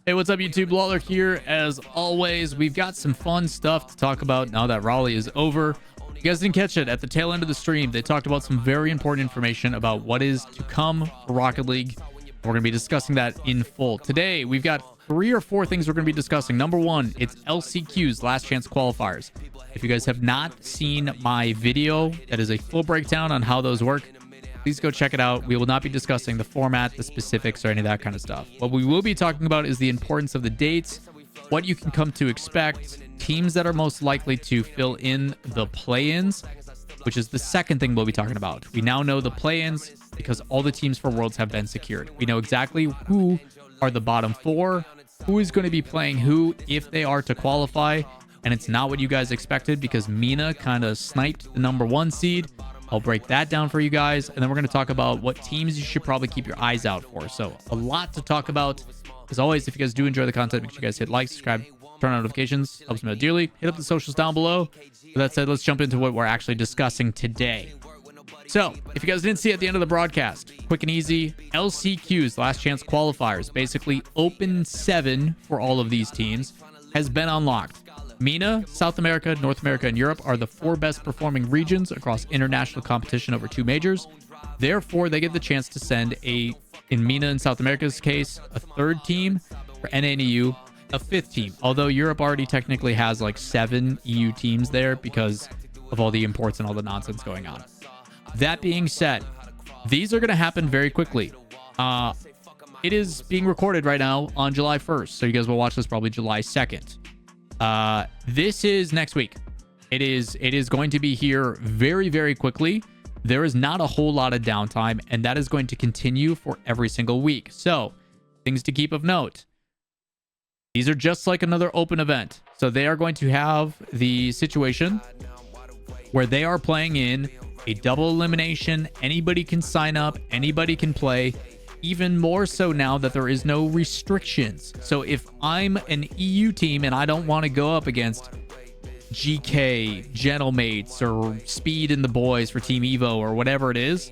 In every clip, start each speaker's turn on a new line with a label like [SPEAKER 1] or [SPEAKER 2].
[SPEAKER 1] Hey, what's up, YouTube? Lawler here. As always, we've got some fun stuff to talk about now that Raleigh is over. If you guys didn't catch it at the tail end of the stream, they talked about some very important information about what is to come for Rocket League. We're going to be discussing that in full. Today, we've got 3 or 4 things we're going to be discussing. Number 1, it's LCQ's Last Chance Qualifiers. If you guys have not seen my video, that is a full breakdown on how those work, please go check it out. We will not be discussing the format, the specifics, or any of that kind of stuff. What we will be talking about is the importance of the dates, what you can come to expect, teams that are most likely to fill in the play-ins, which is the second thing we'll be talking about. We now know the play-ins because all the teams for Worlds have been secured. We know exactly who are the bottom 4, who is going to be playing who if they are to qualify, and it's not what you guys expected because MENA kind of sniped the number 1 seed. I'll break that down for you guys, and then we're going to talk about what teams you should probably keep your eyes out for. So a lot to talk about. As always, if you guys do enjoy the content, make sure you guys hit like, subscribe, turn on notifications. Helps me out dearly. Hit up the socials down below. With that said, let's jump into what we're actually discussing today. So if you guys didn't see at the end of the broadcast, quick and easy, LCQ's Last Chance Qualifiers, basically Open 7 for all of these teams, has been unlocked. MENA, South America, North America, and Europe are the 4 best performing regions across international competition over 2 majors. Therefore, they get the chance to send in MENA and South America's case, a 3rd team, for NA and EU, a 5th team. Although Europe already technically has like 7 EU teams there because of all the imports and all the nonsense going on. That being said, these are going to happen very quickly. It is being recorded right now on July 1st, so you guys will watch this probably July 2nd. This is next week. It is going to be here very, very quickly. There is not a whole lot of downtime, and that is going to continue for every single week. So, things to keep of note. These are just like another open event. So they are going to have the situation where they are playing in a double elimination. Anybody can sign up, anybody can play. Even more so now that there is no restrictions. So if I'm an EU team and I don't want to go up against GK, Gentlemates, or Speed and the boys for Team Evo or whatever it is,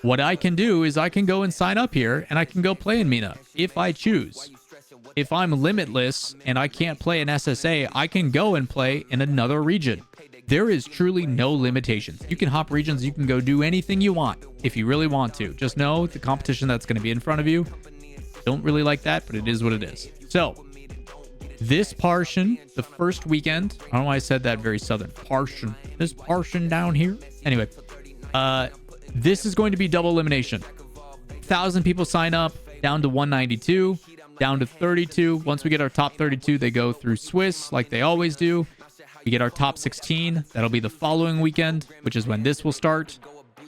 [SPEAKER 1] what I can do is I can go and sign up here and I can go play in MENA if I choose. If I'm limitless and I can't play in SSA, I can go and play in another region. There is truly no limitations. You can hop regions. You can go do anything you want if you really want to. Just know the competition that's going to be in front of you. Don't really like that, but it is what it is. So this portion, the first weekend, I don't know why I said that very southern. Portion. This portion down here. Anyway, this is going to be double elimination. 1,000 people sign up, down to 192, down to 32. Once we get our top 32, they go through Swiss like they always do. We get our top 16. That'll be the following weekend, which is when this will start.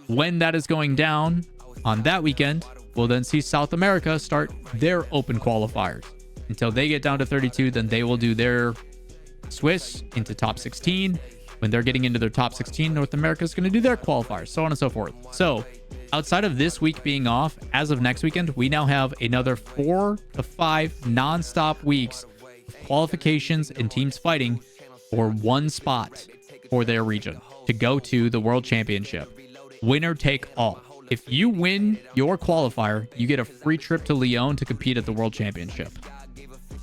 [SPEAKER 1] When that is going down on that weekend, we'll then see South America start their open qualifiers. Until they get down to 32, then they will do their Swiss into top 16. When they're getting into their top 16, North America is going to do their qualifiers, so on and so forth. So outside of this week being off, as of next weekend, we now have another 4 to 5 non-stop weeks of qualifications and teams fighting for 1 spot for their region to go to the World Championship. Winner take all. If you win your qualifier, you get a free trip to Lyon to compete at the World Championship.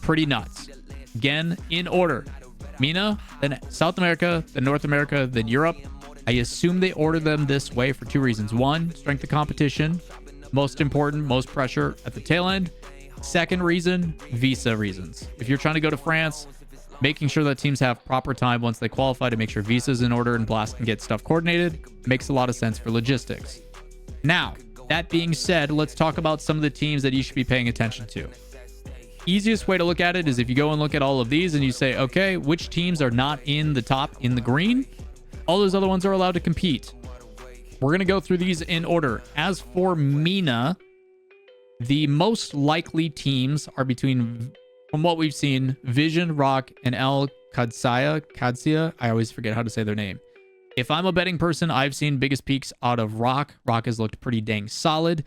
[SPEAKER 1] Pretty nuts. Again, in order. MENA, then South America, then North America, then Europe. I assume they order them this way for 2 reasons. 1, strength of competition. Most important, most pressure at the tail end. Second reason, visa reasons. If you're trying to go to France, making sure that teams have proper time once they qualify to make sure visa's in order and Blast can get stuff coordinated makes a lot of sense for logistics. Now, that being said, let's talk about some of the teams that you should be paying attention to. Easiest way to look at it is if you go and look at all of these and you say, okay, which teams are not in the top in the green? All those other ones are allowed to compete. We're going to go through these in order. As for MENA, the most likely teams are between, from what we've seen, Vision, Rock, and El Qadsia. I always forget how to say their name. If I'm a betting person, I've seen biggest peaks out of Rock. Rock has looked pretty dang solid.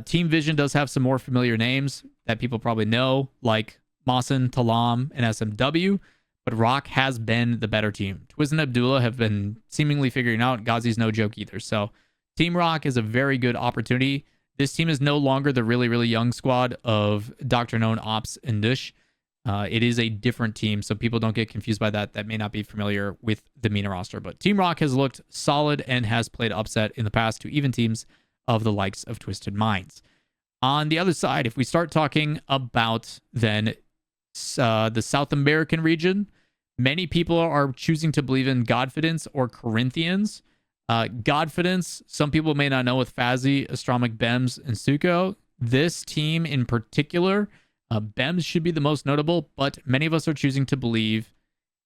[SPEAKER 1] Team Vision does have some more familiar names that people probably know, like Mawson, Talam, and SMW, but Rock has been the better team. Twiz and Abdullah have been seemingly figuring out. Ghazi's no joke either. So Team Rock is a very good opportunity. This team is no longer the really, really young squad of Dr. Known, Ops, and Dush. It is a different team, so people don't get confused by that. That may not be familiar with the MENA roster. But Team Rock has looked solid and has played upset in the past to even teams of the likes of Twisted Minds. On the other side, if we start talking about then the South American region, many people are choosing to believe in Godfidence or Corinthians. Godfidence, some people may not know, with Fazzy, Astromic, Bems, and Suko. This team in particular, Bems should be the most notable, but many of us are choosing to believe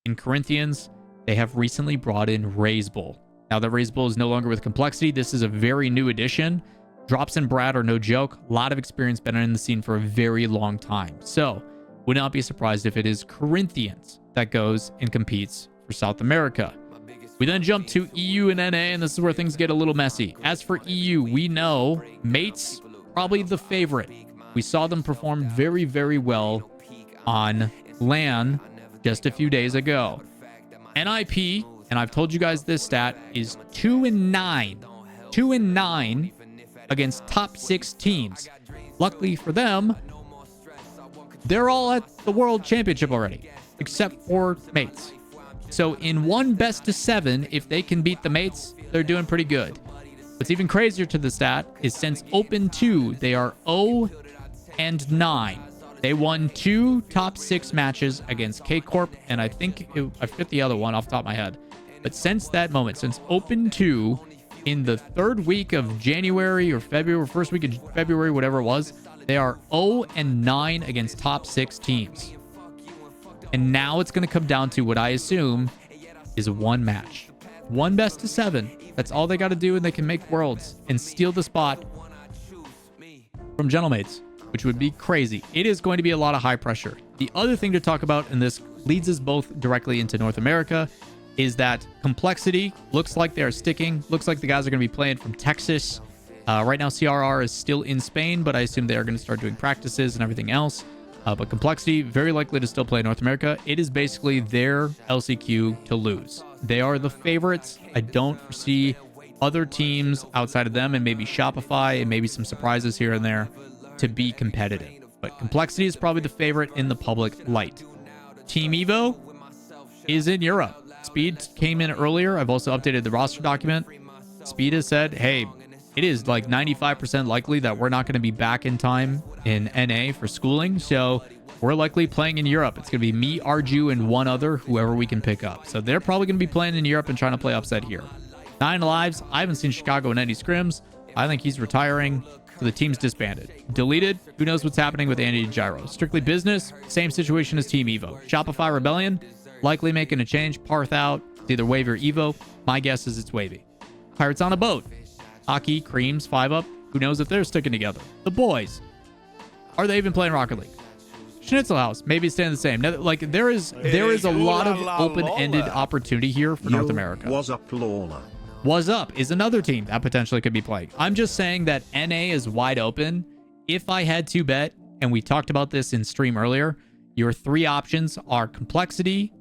[SPEAKER 1] in Corinthians. They have recently brought in Raise Bull. Now that Raise Bull is no longer with Complexity, this is a very new addition. Drops and Brad are no joke. A lot of experience, been in the scene for a very long time. So would not be surprised if it is Corinthians that goes and competes for South America. We then jump to EU and NA, and this is where things get a little messy. As for EU, we know Mates, probably the favorite. We saw them perform very, very well on LAN just a few days ago. NIP, and I've told you guys this stat, is 2-9. 2-9 against top 6 teams. Luckily for them, they're all at the World Championship already, except for Mates. So in one best of 7, if they can beat the Mates, they're doing pretty good. What's even crazier to the stat is since Open 2, they are 0-9. They won 2 top 6 matches against K-Corp, and I think I forget the other one off the top of my head. But since that moment, since Open 2, in the 3rd week of January or February, or 1st week of February, whatever it was, they are 0-9 against top 6 teams. And now it's going to come down to what I assume is one match. One best of 7. That's all they got to do, and they can make Worlds and steal the spot from Gentlemates, which would be crazy. It is going to be a lot of high pressure. The other thing to talk about, and this leads us both directly into North America, is that Complexity looks like they're sticking. Looks like the guys are going to be playing from Texas. Right now, CRR is still in Spain, but I assume they are going to start doing practices and everything else. But Complexity, very likely to still play North America. It is basically their LCQ to lose. They are the favorites. I don't foresee other teams outside of them, and maybe Shopify and maybe some surprises here and there, to be competitive. But Complexity is probably the favorite in the public light. Team Evo is in Europe. Speed came in earlier. I've also updated the roster document. Speed has said, hey, it is like 95% likely that we're not going to be back in time in NA for schooling. So we're likely playing in Europe. It's going to be me, Arju, and one other, whoever we can pick up. So they're probably going to be playing in Europe and trying to play upset here. 9 Lives. I haven't seen Chicago in any scrims. I think he's retiring. So the team's disbanded. Deleted. Who knows what's happening with Andy and Gyro. Strictly Business. Same situation as Team Evo. Shopify Rebellion. Likely making a change. Parth out. It's either Wavy or Evo. My guess is it's Wavy. Pirates on a Boat. Hockey, Creams, 5-Up. Who knows if they're sticking together. The Boys. Are they even playing Rocket League? Schnitzel House. Maybe staying the same. Like, there is a lot of open-ended opportunity here for North America.
[SPEAKER 2] Was up, Lawler.
[SPEAKER 1] Was Up is another team that potentially could be playing. I'm just saying that NA is wide open. If I had to bet, and we talked about this in stream earlier, your 3 options are Complexity,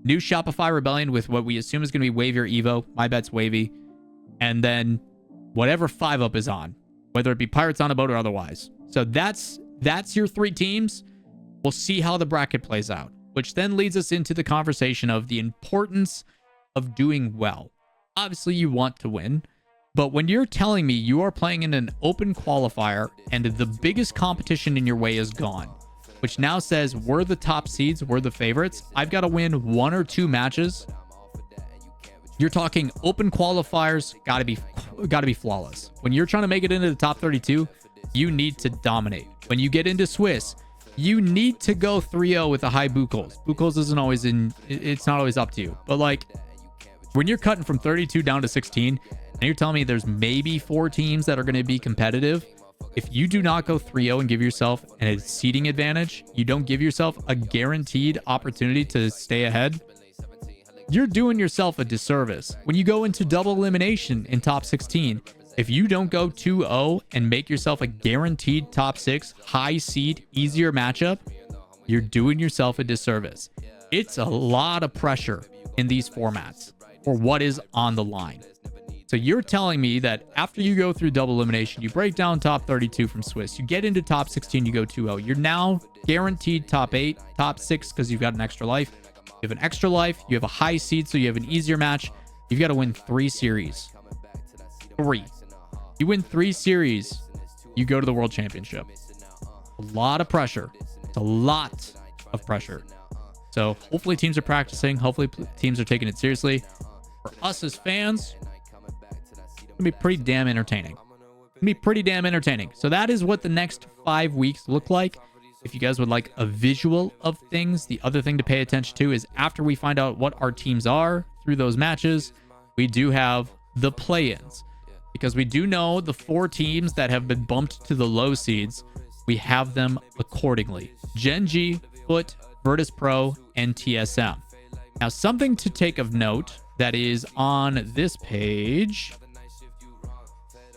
[SPEAKER 1] new Shopify Rebellion with what we assume is going to be Wavy or Evo. My bet's Wavy. And then whatever 5-Up is on, whether it be Pirates on a Boat or otherwise. So that's your 3 teams. We'll see how the bracket plays out, which then leads us into the conversation of the importance of doing well. Obviously, you want to win, but when you're telling me you are playing in an open qualifier and the biggest competition in your way is gone, which now says we're the top seeds, we're the favorites, I've got to win 1 or 2 matches. You're talking open qualifiers, gotta be flawless. When you're trying to make it into the top 32, you need to dominate. When you get into Swiss, you need to go 3-0 with the high Bukos. Bukos isn't always it's not always up to you. But like, when you're cutting from 32 down to 16, and you're telling me there's maybe 4 teams that are going to be competitive, if you do not go 3-0 and give yourself a seeding advantage, you don't give yourself a guaranteed opportunity to stay ahead, you're doing yourself a disservice. When you go into double elimination in top 16, if you don't go 2-0 and make yourself a guaranteed top 6, high seed, easier matchup, you're doing yourself a disservice. It's a lot of pressure in these formats for what is on the line. So you're telling me that after you go through double elimination, you break down top 32 from Swiss, you get into top 16, you go 2-0. You're now guaranteed top 8, top 6 because you've got an extra life. You have an extra life. You have a high seed, so you have an easier match. You've got to win 3 series. 3. You win 3 series, you go to the World Championship. A lot of pressure. It's a lot of pressure. So hopefully teams are practicing. Hopefully teams are taking it seriously. For us as fans, it's going to be pretty damn entertaining. So that is what the next 5 weeks look like. If you guys would like a visual of things, the other thing to pay attention to is after we find out what our teams are through those matches, we do have the play-ins. Because we do know the 4 teams that have been bumped to the low seeds, we have them accordingly. Gen G, Foot, Virtus Pro, and TSM. Now, something to take of note that is on this page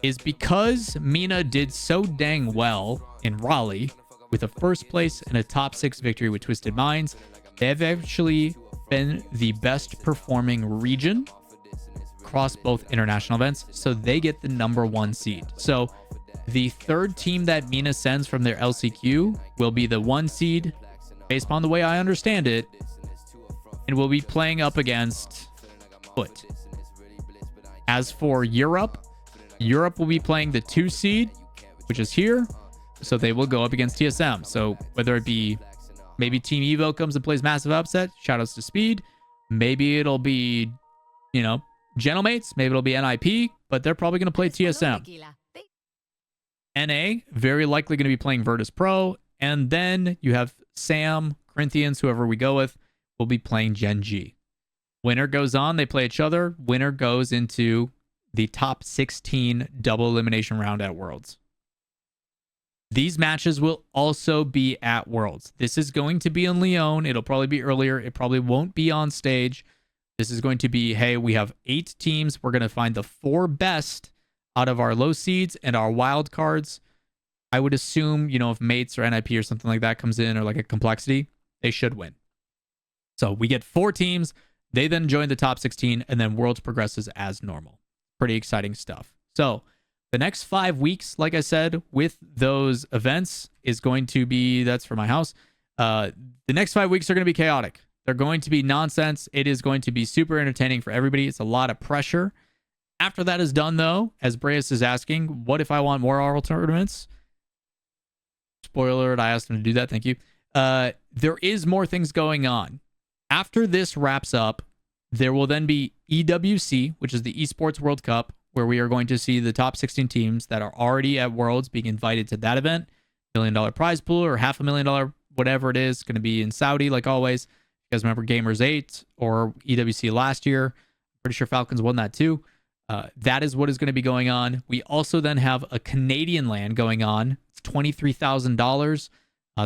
[SPEAKER 1] is because MENA did so dang well in Raleigh with a first place and a top 6 victory with Twisted Minds, they've actually been the best performing region across both international events, so they get the #1 seed. So the 3rd team that MENA sends from their LCQ will be the 1 seed, based upon the way I understand it, and will be playing up against Foot. As for Europe will be playing the 2 seed, which is here, so they will go up against TSM. So whether it be maybe Team Evo comes and plays massive upset, shoutouts to Speed, maybe it'll be, Gentlemates, maybe it'll be NIP, but they're probably going to play TSM. NA, very likely going to be playing Virtus Pro, and then you have Sam, Corinthians, whoever we go with, will be playing Gen G. Winner goes on, they play each other. Winner goes into the top 16 double elimination round at Worlds. These matches will also be at Worlds. This is going to be in Lyon. It'll probably be earlier. It probably won't be on stage. This is going to be, hey, we have 8 teams. We're going to find the 4 best out of our low seeds and our wild cards. I would assume, if Mates or NIP or something like that comes in, or like a complexity, they should win. So we get 4 teams. They then join the top 16, and then Worlds progresses as normal. Pretty exciting stuff. So the next 5 weeks, like I said, with those events is going to be, that's for my house. The next 5 weeks are going to be chaotic. They're going to be nonsense. It is going to be super entertaining for everybody. It's a lot of pressure. After that is done, though, as Breas is asking, what if I want more oral tournaments? Spoiler alert, I asked him to do that. Thank you. There is more things going on. After this wraps up, there will then be EWC, which is the Esports World Cup, where we are going to see the top 16 teams that are already at Worlds being invited to that event. $1 million prize pool or $500,000, whatever it is, going to be in Saudi, like always. You guys remember Gamers 8 or EWC last year? Pretty sure Falcons won that too. That is what is going to be going on. We also then have a Canadian LAN going on. It's $23,000.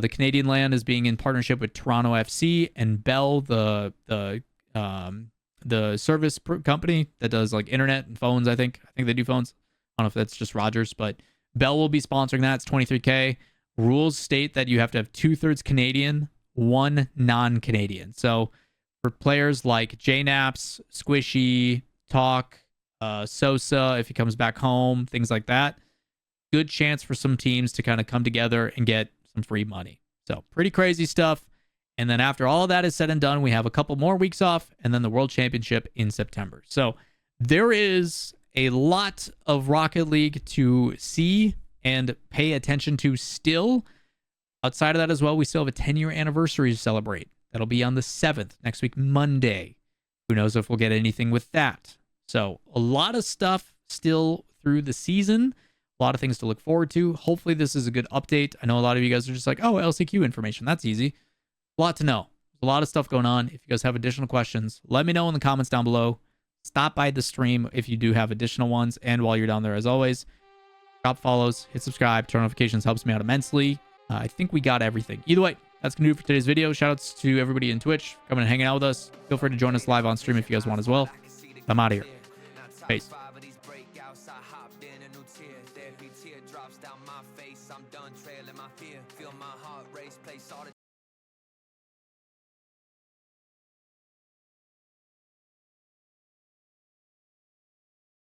[SPEAKER 1] The Canadian LAN is being in partnership with Toronto FC and Bell, the service company that does like internet and phones. I think they do phones. I don't know if that's just Rogers, but Bell will be sponsoring that. It's $23K. Rules state that you have to have 2/3 Canadian, 1 non-Canadian. So for players like JNaps, Squishy, Talk, Sosa, if he comes back home, things like that, good chance for some teams to kind of come together and get some free money. So pretty crazy stuff. And then after all of that is said and done, we have a couple more weeks off and then the World Championship in September. So there is a lot of Rocket League to see and pay attention to still. Outside of that as well, we still have a 10-year anniversary to celebrate. That'll be on the 7th, next week, Monday. Who knows if we'll get anything with that. So a lot of stuff still through the season. A lot of things to look forward to. Hopefully this is a good update. I know a lot of you guys are just like, oh, LCQ information. That's easy. A lot to know. There's a lot of stuff going on. If you guys have additional questions, let me know in the comments down below. Stop by the stream if you do have additional ones. And while you're down there, as always, drop follows, hit subscribe, turn notifications, helps me out immensely. I think we got everything. Either way, that's going to do it for today's video. Shoutouts to everybody in Twitch coming and hanging out with us. Feel free to join us live on stream if you guys want as well. I'm out of here. Peace.